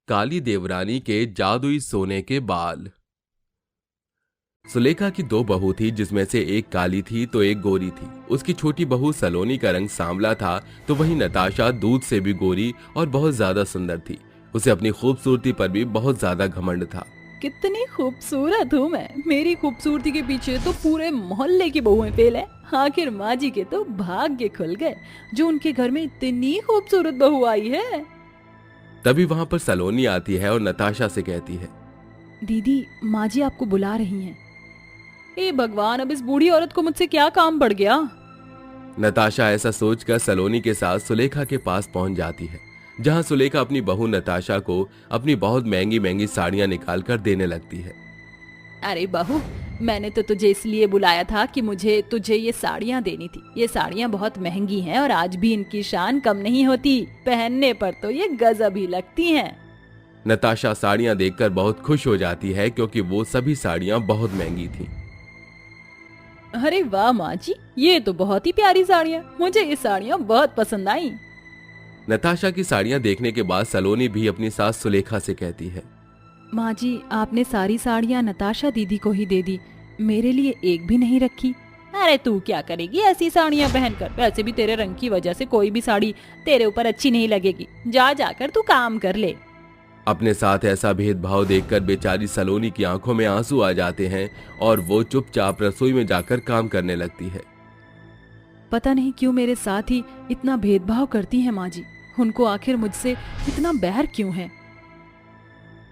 काली देवरानी के जादुई सोने के बाल। सुलेखा की दो बहू थी, जिसमें से एक काली थी तो एक गोरी थी। उसकी छोटी बहू सलोनी का रंग सांवला था, तो वहीं नताशा दूध से भी गोरी और बहुत ज्यादा सुंदर थी। उसे अपनी खूबसूरती पर भी बहुत ज्यादा घमंड था। कितनी खूबसूरत हूँ मैं। मेरी खूबसूरती के पीछे तो पूरे मोहल्ले की बहुएं फेल है। आखिर माँ जी के तो भाग्य खुल गए जो उनके घर में इतनी खूबसूरत बहू आई है। तभी वहां पर सलोनी आती है और नताशा से कहती है, दीदी, माँ जी आपको बुला रही हैं। हे भगवान, अब इस बूढ़ी औरत को मुझसे क्या काम पड़ गया। नताशा ऐसा सोचकर सलोनी के साथ सुलेखा के पास पहुंच जाती है, जहां सुलेखा अपनी बहू नताशा को अपनी बहुत महंगी महंगी साड़ियां निकाल कर देने लगती है। अरे बहू, मैंने तो तुझे इसलिए बुलाया था कि मुझे तुझे ये साड़ियाँ देनी थी। ये साड़ियाँ बहुत महंगी हैं और आज भी इनकी शान कम नहीं होती। पहनने पर तो ये गजब ही लगती हैं। नताशा साड़ियां देखकर बहुत खुश हो जाती है, क्योंकि वो सभी साड़ियां बहुत महंगी थीं। अरे वाह माँ जी, ये तो बहुत ही प्यारी साड़ियाँ। मुझे ये साड़ियाँ बहुत पसंद आई। नताशा की साड़ियां देखने के बाद सलोनी भी अपनी सास सुलेखा से कहती है, माँ जी, आपने सारी साड़ियाँ नताशा दीदी को ही दे दी, मेरे लिए एक भी नहीं रखी। अरे तू क्या करेगी ऐसी साड़ियाँ पहनकर? वैसे भी तेरे रंग की वजह से कोई भी साड़ी तेरे ऊपर अच्छी नहीं लगेगी। जा जाकर तू काम कर ले। अपने साथ ऐसा भेदभाव देखकर बेचारी सलोनी की आंखों में आंसू आ जाते हैं और वो चुपचाप रसोई में जाकर काम करने लगती है। पता नहीं क्यों मेरे साथ ही इतना भेदभाव करती हैं माँ जी। उनको आखिर मुझसे इतना बैर क्यों है?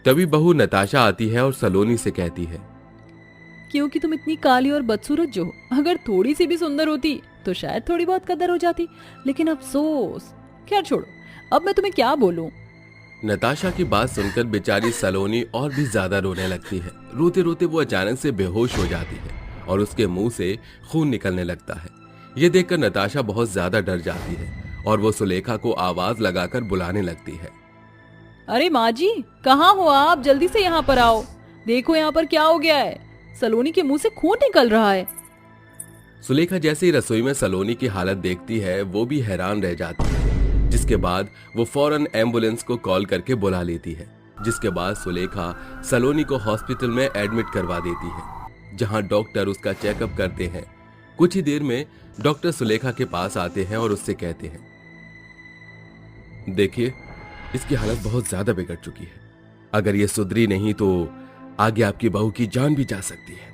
तभी बहू नताशा आती है और सलोनी से कहती है, क्योंकि तुम इतनी काली और बदसूरत जो हो। अगर थोड़ी सी भी सुंदर होती तो शायद थोड़ी बहुत कदर हो जाती, लेकिन अफसोस। खैर छोड़ो, अब मैं तुम्हें क्या बोलूं। नताशा की बात सुनकर बेचारी सलोनी और भी ज्यादा रोने लगती है। रोते रोते वो अचानक से बेहोश हो जाती है और उसके मुंह से खून निकलने लगता है। ये देखकर नताशा बहुत ज्यादा डर जाती है और वो सुलेखा को आवाज लगाकर बुलाने लगती है। अरे माँ जी, कहाँ हो आप? जल्दी से यहाँ पर आओ। देखो यहाँ पर क्या हो गया है। सलोनी के मुंह से खून निकल रहा है। सुलेखा जैसे ही रसोई में सलोनी की हालत देखती है, वो भी हैरान रह जाती है। जिसके बाद वो फौरन एम्बुलेंस को कॉल करके बुला लेती है। जिसके बाद सुलेखा सलोनी को हॉस्पिटल में एडमिट करवा देती है, जहां डॉक्टर उसका चेकअप करते हैं। कुछ ही देर में डॉक्टर सुलेखा के पास आते हैं और उससे कहते हैं, देखिए, इसकी हालत बहुत ज्यादा बिगड़ चुकी है। अगर ये सुधरी नहीं तो आगे आपकी बहू की जान भी जा सकती है।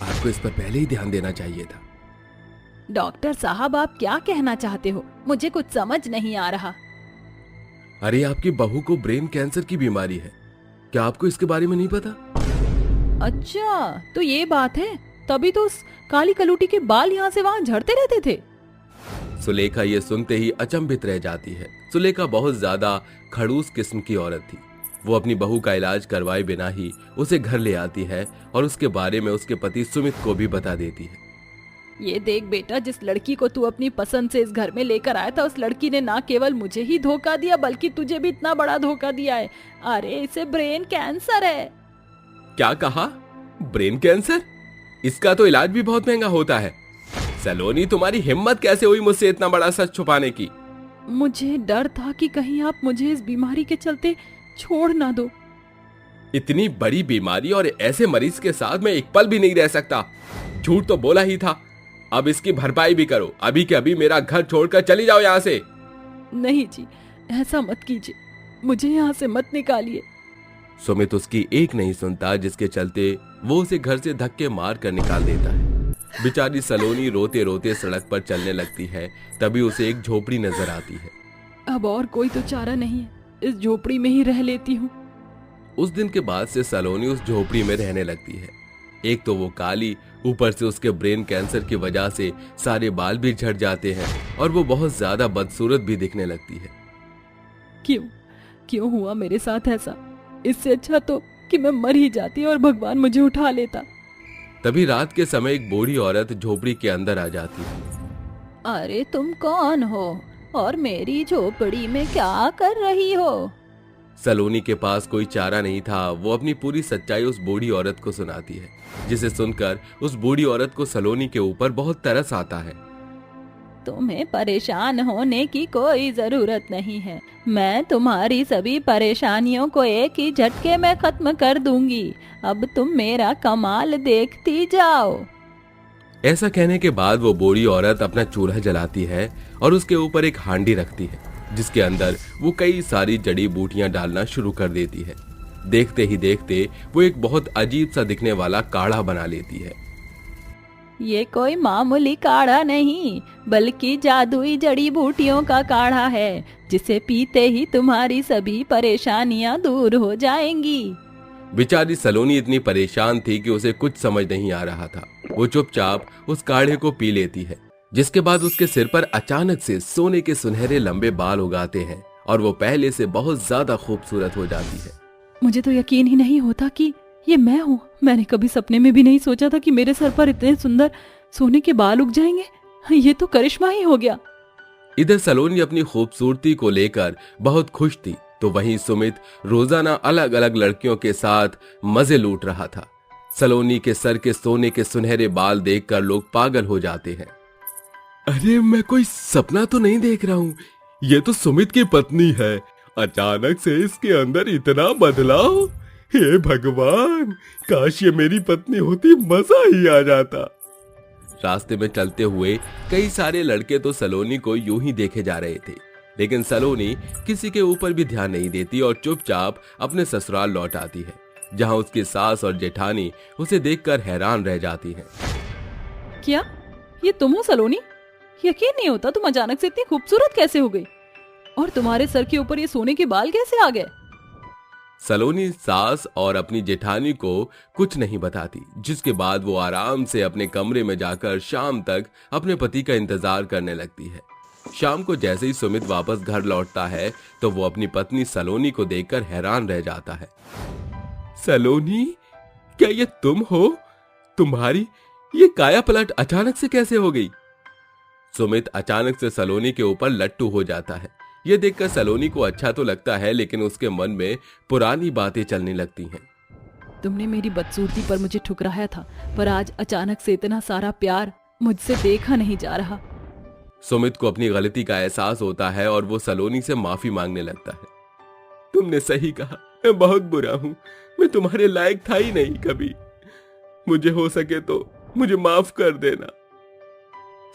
आपको इस पर पहले ही ध्यान देना चाहिए था। डॉक्टर साहब, आप क्या कहना चाहते हो? मुझे कुछ समझ नहीं आ रहा। अरे, आपकी बहू को ब्रेन कैंसर की बीमारी है। क्या आपको इसके बारे में नहीं पता? अच्छा, तो ये बात है। तभी तो उस काली कलूटी के बाल यहाँ से वहाँ झड़ते रहते थे। सुलेखा ये सुनते ही अचंभित रह जाती है। सुलेखा बहुत ज्यादा खड़ूस किस्म की औरत थी। वो अपनी बहू का इलाज करवाए बिना ही उसे घर ले आती है और उसके बारे में उसके पति सुमित को भी बता देती है। ये देख बेटा, जिस लड़की को तू अपनी पसंद से इस घर में लेकर आया था, उस लड़की ने ना केवल मुझे ही धोखा दिया बल्कि तुझे भी इतना बड़ा धोखा दिया है। अरे, इसे ब्रेन कैंसर है। क्या कहा? Brain cancer? इसका तो इलाज भी बहुत महंगा होता है। सलोनी, तुम्हारी हिम्मत कैसे हुई मुझसे इतना बड़ा सच छुपाने की? मुझे डर था कि कहीं आप मुझे इस बीमारी के चलते छोड़ ना दो। इतनी बड़ी बीमारी और ऐसे मरीज के साथ मैं एक पल भी नहीं रह सकता। झूठ तो बोला ही था। अब इसकी भरपाई भी करो। अभी के अभी मेरा घर छोड़कर चली जाओ यहाँ से। नहीं जी, ऐसा मत कीजिए। मुझे यहाँ से मत निकालिए। सुमित उसकी एक नहीं सुनता, जिसके चलते वो उसे घर से धक्के मार कर निकाल देता है। बेचारी सलोनी रोते रोते सड़क पर चलने लगती है। तभी उसे एक झोपड़ी नजर आती है। अब और कोई तो चारा नहीं है, इस झोपड़ी में ही रह लेती हूँ। उस दिन के बाद से सलोनी उस झोपड़ी में रहने लगती है। एक तो वो काली, ऊपर से उसके ब्रेन कैंसर की वजह से सारे बाल भी झड़ जाते हैं और वो बहुत ज्यादा बदसूरत भी दिखने लगती है। क्यों हुआ मेरे साथ ऐसा? इससे अच्छा तो कि मैं मर ही जाती और भगवान मुझे उठा लेता। तभी रात के समय एक बूढ़ी औरत झोपड़ी के अंदर आ जाती है। अरे तुम कौन हो और मेरी झोपड़ी में क्या कर रही हो? सलोनी के पास कोई चारा नहीं था। वो अपनी पूरी सच्चाई उस बूढ़ी औरत को सुनाती है, जिसे सुनकर उस बूढ़ी औरत को सलोनी के ऊपर बहुत तरस आता है। तुम्हें परेशान होने की कोई जरूरत नहीं है। मैं तुम्हारी सभी परेशानियों को एक ही झटके में खत्म कर दूंगी। अब तुम मेरा कमाल देखती जाओ। ऐसा कहने के बाद वो बूढ़ी औरत अपना चूल्हा जलाती है और उसके ऊपर एक हांडी रखती है, जिसके अंदर वो कई सारी जड़ी बूटियां डालना शुरू कर देती है। देखते ही देखते वो एक बहुत अजीब सा दिखने वाला काढ़ा बना लेती है। ये कोई मामूली काढ़ा नहीं, बल्कि जादुई जड़ी बूटियों का काढ़ा है, जिसे पीते ही तुम्हारी सभी परेशानियां दूर हो जाएंगी। बेचारी सलोनी इतनी परेशान थी कि उसे कुछ समझ नहीं आ रहा था। वो चुपचाप उस काढ़े को पी लेती है, जिसके बाद उसके सिर पर अचानक से सोने के सुनहरे लंबे बाल उगाते हैं और वो पहले से बहुत ज्यादा खूबसूरत हो जाती है। मुझे तो यकीन ही नहीं होता कि ये मैं हूँ। मैंने कभी सपने में भी नहीं सोचा था कि मेरे सर पर इतने सुंदर सोने के बाल उग जाएंगे। ये तो करिश्मा ही हो गया। इधर सलोनी अपनी खूबसूरती को लेकर बहुत खुश थी, तो वहीं सुमित रोजाना अलग अलग लड़कियों के साथ मजे लूट रहा था। सलोनी के सर के सोने के सुनहरे बाल देखकर लोग पागल हो जाते हैं। अरे मैं कोई सपना तो नहीं देख रहा हूँ, ये तो सुमित की पत्नी है। अचानक से इसके अंदर इतना बदलाव, हे भगवान, काश ये मेरी पत्नी होती, मजा ही आ जाता। रास्ते में चलते हुए कई सारे लड़के तो सलोनी को यूं ही देखे जा रहे थे, लेकिन सलोनी किसी के ऊपर भी ध्यान नहीं देती और चुपचाप अपने ससुराल लौट आती है, जहां उसकी सास और जेठानी उसे देखकर हैरान रह जाती हैं। क्या ये तुम हो सलोनी? यकीन नहीं होता, तुम अचानक से इतनी खूबसूरत कैसे हो गई? और तुम्हारे सर के ऊपर ये सोने के बाल कैसे आ गए? सलोनी सास और अपनी जेठानी को कुछ नहीं बताती, जिसके बाद वो आराम से अपने कमरे में जाकर शाम तक अपने पति का इंतजार करने लगती है। शाम को जैसे ही सुमित वापस घर लौटता है तो वो अपनी पत्नी सलोनी को देखकर हैरान रह जाता है। सलोनी, क्या ये तुम हो? तुम्हारी ये काया पलट अचानक से कैसे हो गई? सुमित अचानक से सलोनी के ऊपर लट्टू हो जाता है। ये देखकर सलोनी को अच्छा तो लगता है, लेकिन उसके मन में पुरानी बातें चलने लगती हैं। तुमने मेरी बदसूरती पर मुझे ठुकराया था, पर आज अचानक से इतना सारा प्यार मुझसे देखा नहीं जा रहा। सुमित को अपनी गलती का एहसास होता है और वो सलोनी से माफी मांगने लगता है। तुमने सही कहा, मैं बहुत बुरा हूं, मैं तुम्हारे लायक था ही नहीं कभी। मुझे हो सके तो मुझे माफ कर देना।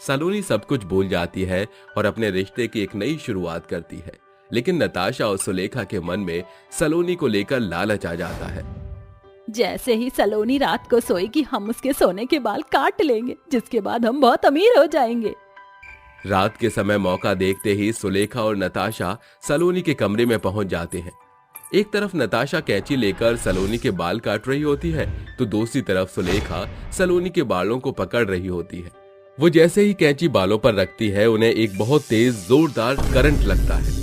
सलोनी सब कुछ भूल जाती है और अपने रिश्ते की एक नई शुरुआत करती है, लेकिन नताशा और सुलेखा के मन में सलोनी को लेकर लालच आ जाता है। जैसे ही सलोनी रात को सोएगी, हम उसके सोने के बाल काट लेंगे, जिसके बाद हम बहुत अमीर हो जाएंगे। रात के समय मौका देखते ही सुलेखा और नताशा सलोनी के कमरे में पहुंच जाते हैं। एक तरफ नताशा कैंची लेकर सलोनी के बाल काट रही होती है, तो दूसरी तरफ सुलेखा सलोनी के बालों को पकड़ रही होती है। वो जैसे ही कैंची बालों पर रखती है, उन्हें एक बहुत तेज जोरदार करंट लगता है।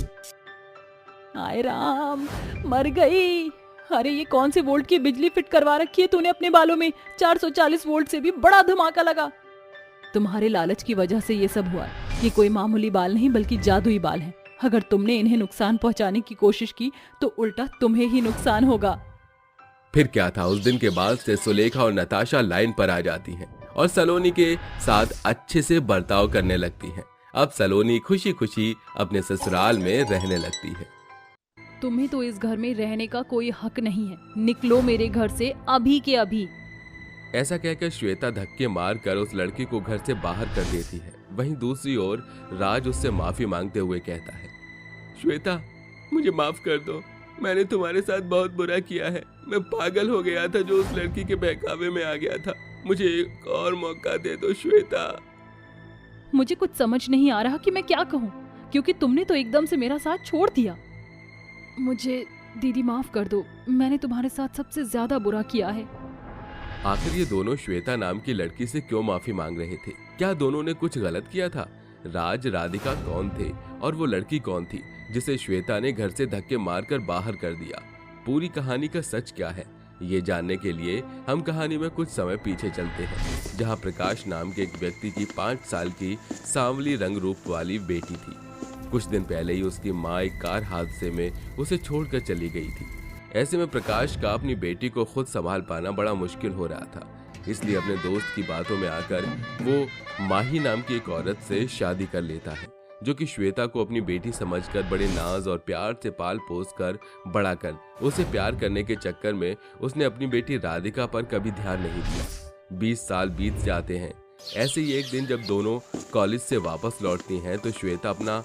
हाय राम, मर गई। अरे ये कौन से वोल्ट की बिजली फिट करवा रखी है तूने अपने बालों में? 440 वोल्ट से भी बड़ा धमाका लगा। तुम्हारे लालच की वजह से ये सब हुआ। ये कोई मामूली बाल नहीं, बल्कि जादुई बाल हैं। अगर तुमने इन्हें नुकसान पहुंचाने की कोशिश की तो उल्टा तुम्हें ही नुकसान होगा। फिर क्या था, उस दिन के बाद से सुलेखा और नताशा लाइन पर आ जाती हैं और सलोनी के साथ अच्छे से बर्ताव करने लगती हैं। अब सलोनी खुशी खुशी अपने ससुराल में रहने लगती है। तुम्हें तो इस घर में रहने का कोई हक नहीं है। निकलो मेरे घर से अभी के अभी। ऐसा कहकर श्वेता धक्के मारकर उस लड़की को घर से बाहर कर देती है। वहीं दूसरी ओर राज उससे माफी मांगते हुए कहता है, श्वेता, मुझे माफ कर दो, मैंने तुम्हारे साथ बहुत बुरा किया है। मैं पागल हो गया था जो उस लड़की के बहकावे में आ गया था। मुझे एक और मौका दे दो श्वेता। मुझे कुछ समझ नहीं आ रहा कि मैं क्या कहूँ, क्योंकि तुमने तो एकदम से मेरा साथ छोड़ दिया। मुझे दीदी माफ कर दो, मैंने तुम्हारे साथ सबसे ज्यादा बुरा किया है। आखिर ये दोनों श्वेता नाम की लड़की से क्यों माफी मांग रहे थे? क्या दोनों ने कुछ गलत किया था? राज राधिका कौन थे और वो लड़की कौन थी जिसे श्वेता ने घर से धक्के मारकर बाहर कर दिया? पूरी कहानी का सच क्या है, ये जानने के लिए हम कहानी में कुछ समय पीछे चलते हैं, जहां प्रकाश नाम के एक व्यक्ति की 5 साल की सांवली रंग रूप वाली बेटी थी। कुछ दिन पहले ही उसकी माँ एक कार हादसे में उसे छोड़कर चली गई थी। ऐसे में प्रकाश का अपनी बेटी को खुद संभाल पाना बड़ा मुश्किल हो रहा था। इसलिए अपने दोस्त की बातों में आकर वो माही नाम की एक औरत से शादी कर लेता है, जो कि श्वेता को अपनी बेटी समझकर बड़े नाज और प्यार से पाल पोस कर बड़ा कर उसे प्यार करने के चक्कर में उसने अपनी बेटी राधिका पर कभी ध्यान नहीं दिया। 20 साल बीत जाते हैं। ऐसे ही एक दिन जब दोनों कॉलेज से वापस लौटती हैं तो श्वेता अपना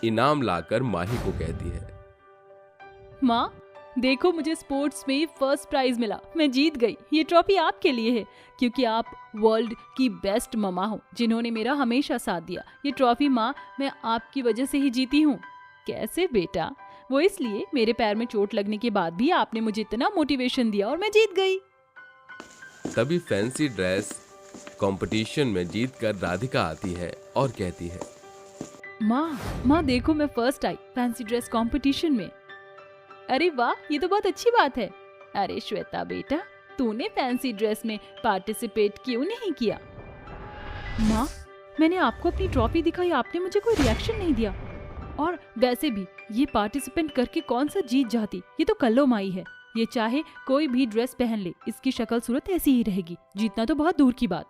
इनाम लाकर माही को कहती है, माँ देखो, मुझे स्पोर्ट्स में फर्स्ट प्राइज मिला, मैं जीत गई। ये ट्रॉफी आपके लिए है क्योंकि आप वर्ल्ड की बेस्ट ममा हो जिन्होंने मेरा हमेशा साथ दिया। ये ट्रॉफी माँ मैं आपकी वजह से ही जीती हूँ। कैसे बेटा? वो इसलिए, मेरे पैर में चोट लगने के बाद भी आपने मुझे इतना मोटिवेशन दिया और मैं जीत गई। तभी फैंसी ड्रेस कंपटीशन में जीतकर राधिका आती है और कहती है, माँ देखो, मैं फर्स्ट आई फैंसी ड्रेस कंपटीशन में। अरे वाह, ये तो बहुत अच्छी बात है। अरे श्वेता बेटा, तूने फैंसी ड्रेस में पार्टिसिपेट क्यों नहीं किया? माँ मैंने आपको अपनी ट्रॉफी दिखाई, आपने मुझे कोई रिएक्शन नहीं दिया। और वैसे भी ये पार्टिसिपेंट करके कौन सा जीत जाती, ये तो कल्लो माई है। ये चाहे कोई भी ड्रेस पहन ले, इसकी शक्ल सूरत ऐसी ही रहेगी। जीतना तो बहुत दूर की बात।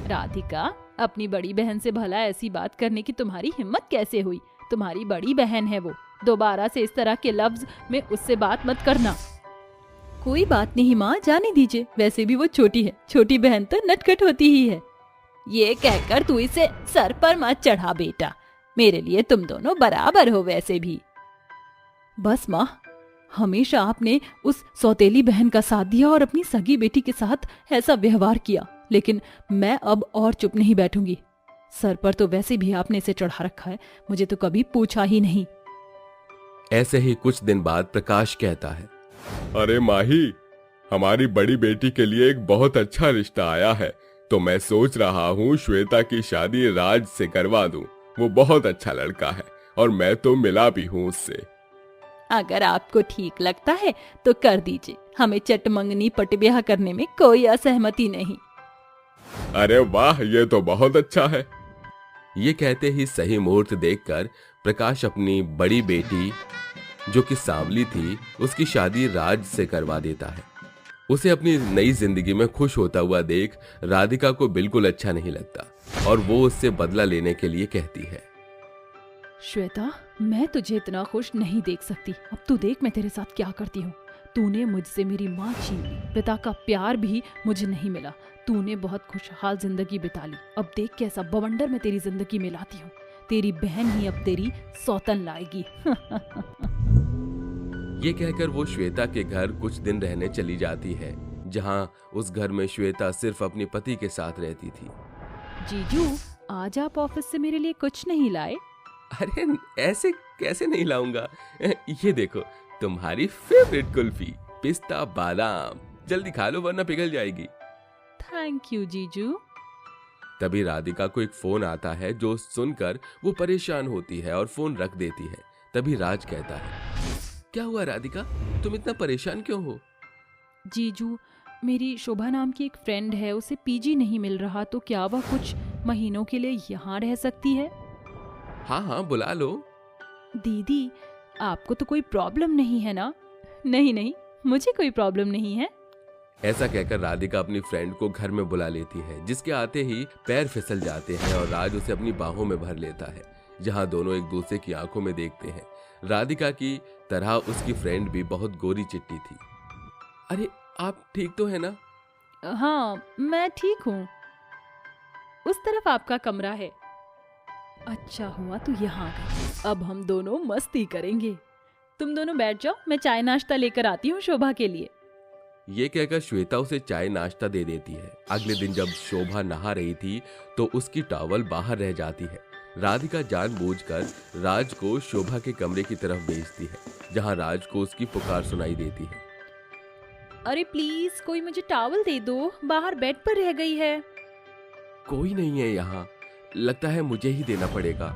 राधिका, अपनी बड़ी बहन से भला ऐसी बात करने की तुम्हारी हिम्मत कैसे हुई? तुम्हारी बड़ी बहन है वो, दोबारा से इस तरह के लफ्ज में उससे बात मत करना। कोई बात नहीं माँ, जाने दीजिए, वैसे भी वो छोटी है, छोटी बहन तो नटखट होती ही है। ये कहकर तू इसे सर पर मत चढ़ा बेटा, मेरे लिए तुम दोनों बराबर हो वैसे भी। बस माँ, हमेशा आपने उस सौतेली बहन का साथ दिया और अपनी सगी बेटी के साथ ऐसा व्यवहार किया, लेकिन मैं अब और चुप नहीं बैठूंगी। सर पर तो वैसे भी आपने इसे चढ़ा रखा है, मुझे तो कभी पूछा ही नहीं। ऐसे ही कुछ दिन बाद प्रकाश कहता है, अरे माही, हमारी बड़ी बेटी के लिए एक बहुत अच्छा रिश्ता आया है, तो मैं सोच रहा हूँ श्वेता की शादी राज से करवा दूं। वो बहुत अच्छा लड़का है और मैं तो मिला भी हूँ उससे। अगर आपको ठीक लगता है तो कर दीजिए, हमें चटमंगनी पटब्याह करने में कोई असहमति नहीं। अरे वाह, ये तो बहुत अच्छा है। ये कहते ही सही मुहूर्त देखकर प्रकाश अपनी बड़ी बेटी, जो कि सांवली थी, उसकी शादी राज से करवा देता है। उसे अपनी नई जिंदगी में खुश होता हुआ देख राधिका को बिल्कुल अच्छा नहीं लगता और वो उससे बदला लेने के लिए कहती है, श्वेता, मैं तुझे इतना खुश नहीं देख सकती। अब तू देख मैं तेरे साथ क्या करती हूँ। तूने मुझसे मेरी माँ छीन ली, पिता का प्यार भी मुझे नहीं मिला। तूने बहुत खुशहाल जिंदगी बिता ली, अब देख कैसा बवंडर मैं तेरी जिंदगी में लाती हूँ। तेरी बहन ही अब तेरी सौतन लाएगी। ये कहकर वो श्वेता के घर कुछ दिन रहने चली जाती है, जहाँ उस घर में श्वेता सिर्फ अपने पति के साथ रहती थी। जीजू, आज आप ऑफिस से मेरे लिए कुछ नहीं लाए? अरे ऐसे कैसे नहीं लाऊंगा, ये देखो तुम्हारी फेवरेट कुल्फी, पिस्ता बादाम, जल्दी खा लो वरना पिघल जाएगी। थैंक यू जीजू। तभी राधिका को एक फोन आता है, जो सुनकर वो परेशान होती है और फोन रख देती है। तभी राज कहता है, क्या हुआ राधिका, तुम इतना परेशान क्यों हो? जीजू, मेरी शोभा नाम की एक फ्रेंड है, उसे पीजी नहीं मिल रहा, तो क्या वह कुछ महीनों के लिए यहाँ रह सकती है? हाँ हाँ, बुला लो। दीदी, आपको तो कोई प्रॉब्लम नहीं है ना? नहीं नहीं, मुझे कोई प्रॉब्लम नहीं है। ऐसा कहकर राधिका अपनी फ्रेंड को घर में बुला लेती है, जिसके आते ही पैर फिसल जाते हैं और राज उसे अपनी बाहों में भर लेता है, जहां दोनों एक दूसरे की आंखों में देखते हैं। राधिका की तरह उसकी फ्रेंड भी बहुत गोरी चिट्टी थी। अरे आप ठीक तो है ना? हाँ, मैं ठीक हूँ। उस तरफ आपका कमरा है। अच्छा हुआ तू यहाँ आ गई, अब हम दोनों मस्ती करेंगे। तुम दोनों बैठ जाओ, मैं चाय नाश्ता लेकर आती हूँ शोभा के लिए। ये कहकर श्वेता उसे चाय नाश्ता दे देती है। अगले दिन जब शोभा नहा रही थी तो उसकी टॉवल बाहर रह जाती है। राधिका जानबूझकर राज को शोभा के कमरे की तरफ भेजती है, जहां राज को उसकी पुकार सुनाई देती है। अरे प्लीज कोई मुझे टॉवल दे दो, बाहर बेड पर रह गई है। कोई नहीं है यहाँ, लगता है मुझे ही देना पड़ेगा।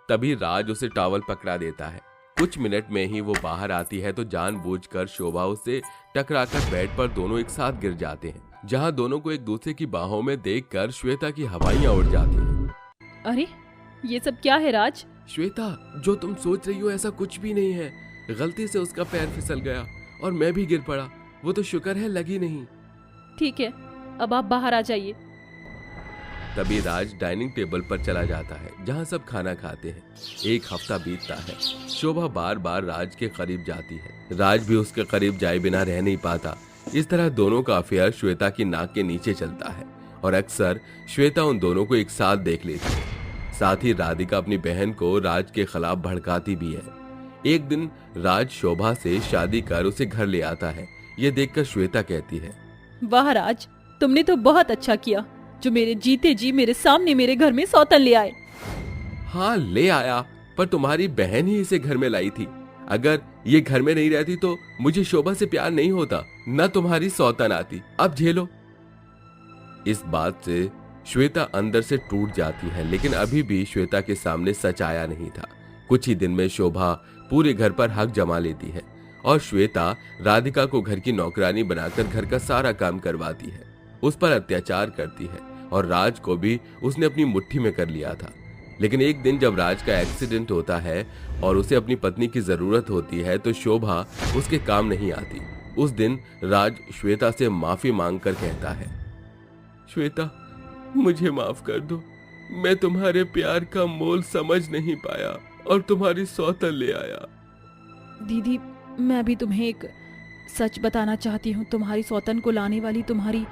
तभी राज उसे टॉवल पकड़ा देता है। कुछ मिनट में ही वो बाहर आती है तो जानबूझकर शोभा उससे टकराकर बेड पर दोनों एक साथ गिर जाते हैं, जहां दोनों को एक दूसरे की बाहों में देखकर श्वेता की हवाइयां उड़ जाती हैं। अरे ये सब क्या है राज? श्वेता, जो तुम सोच रही हो ऐसा कुछ भी नहीं है। गलती से उसका पैर फिसल गया और मैं भी गिर पड़ा, वो तो शुक्र है लगी नहीं। ठीक है, अब आप बाहर आ जाइए। तभी राज डाइनिंग टेबल पर चला जाता है जहां सब खाना खाते हैं। एक हफ्ता बीतता है। शोभा बार बार राज के करीब जाती है। राज भी उसके करीब जाए बिना रह नहीं पाता। इस तरह दोनों का अफेयर श्वेता की नाक के नीचे चलता है और अक्सर श्वेता उन दोनों को एक साथ देख लेती है। साथ ही राधिका अपनी बहन को राज के खिलाफ भड़काती भी है। एक दिन राज शोभा से शादी कर उसे घर ले आता है। ये देखकर श्वेता कहती है, वाह राज, तुमने तो बहुत अच्छा किया जो मेरे जीते जी मेरे सामने मेरे घर में सौतन ले आए। हाँ ले आया, पर तुम्हारी बहन ही इसे घर में लाई थी। अगर ये घर में नहीं रहती तो मुझे शोभा से प्यार नहीं होता, न तुम्हारी सौतन आती। अब झेलो। इस बात से श्वेता अंदर से टूट जाती है, लेकिन अभी भी श्वेता के सामने सच आया नहीं था। कुछ ही दिन में शोभा पूरे घर पर हक जमा लेती है और श्वेता राधिका को घर की नौकरानी बनाकर घर का सारा काम करवाती है, उस पर अत्याचार करती है और राज को भी उसने अपनी मुट्ठी में कर लिया था। लेकिन एक दिन जब राज का एक्सीडेंट होता है और उसे अपनी पत्नी की जरूरत होती है तो शोभा उसके काम नहीं आती। उस दिन राज श्वेता से माफी मांगकर कहता है, श्वेता मुझे माफ कर दो, मैं तुम्हारे प्यार का मोल समझ नहीं पाया और तुम्हारी सौतन ले आया। दीदी, मैं भी तुम्हें एक सच बताना चाहती हूँ। तुम्हारी सौतन को लाने वाली तुम्हारी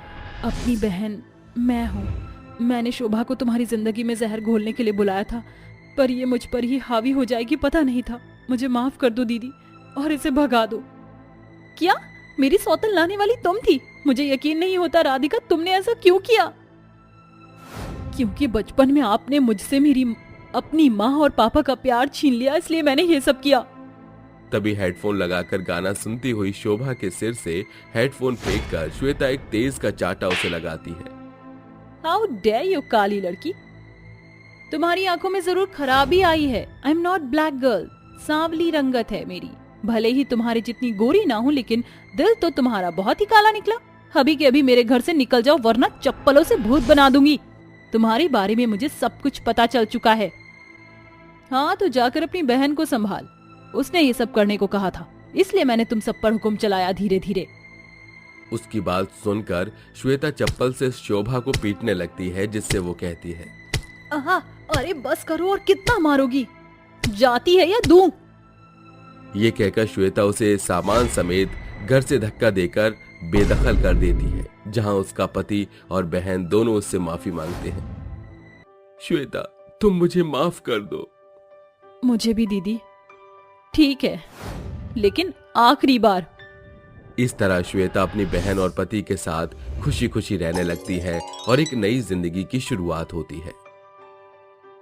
अपनी बहन मैं हूँ। मैंने शोभा को तुम्हारी जिंदगी में जहर घोलने के लिए बुलाया था, पर ये मुझ पर ही हावी हो जाएगी पता नहीं था। मुझे माफ कर दो दीदी और इसे भगा दो। क्या मेरी सौतन लाने वाली तुम थी? मुझे यकीन नहीं होता राधिका, तुमने ऐसा क्यों किया? क्योंकि बचपन में आपने मुझसे मेरी अपनी माँ और पापा का प्यार छीन लिया, इसलिए मैंने ये सब किया। तभी हेडफोन लगाकर गाना सुनती हुई शोभा के सिर से हेडफोन फेंककर श्वेता एक तेज का चाटा उसे लगाती है। हाउ डेयर यू काली लड़की, तुम्हारी आंखों में जरूर खराबी आई है। I am not black girl, सांवली रंगत है मेरी। भले ही तुम्हारी जितनी गोरी ना हूँ, लेकिन दिल तो तुम्हारा बहुत ही काला निकला। अभी के अभी मेरे घर से निकल जाओ, वरना चप्पलों से भूत बना दूंगी। तुम्हारे बारे में मुझे सब कुछ पता चल चुका है। हाँ तो जाकर अपनी बहन को संभाल, उसने ये सब करने को कहा था, इसलिए मैंने तुम सब पर हुक्म चलाया धीरे धीरे। उसकी बात सुनकर श्वेता चप्पल से शोभा को पीटने लगती है, जिससे वो कहती है, आहा, अरे बस करो, और कितना मारोगी? जाती है या दूं? ये कहकर श्वेता उसे सामान समेत घर से धक्का देकर बेदखल कर देती है, जहां उसका पति और बहन दोनों उससे माफी मांगते हैं। श्वेता तुम मुझे माफ कर दो। मुझे भी दीदी। ठीक है, लेकिन आखिरी बार। इस तरह श्वेता अपनी बहन और पति के साथ खुशी खुशी रहने लगती है और एक नई जिंदगी की शुरुआत होती है।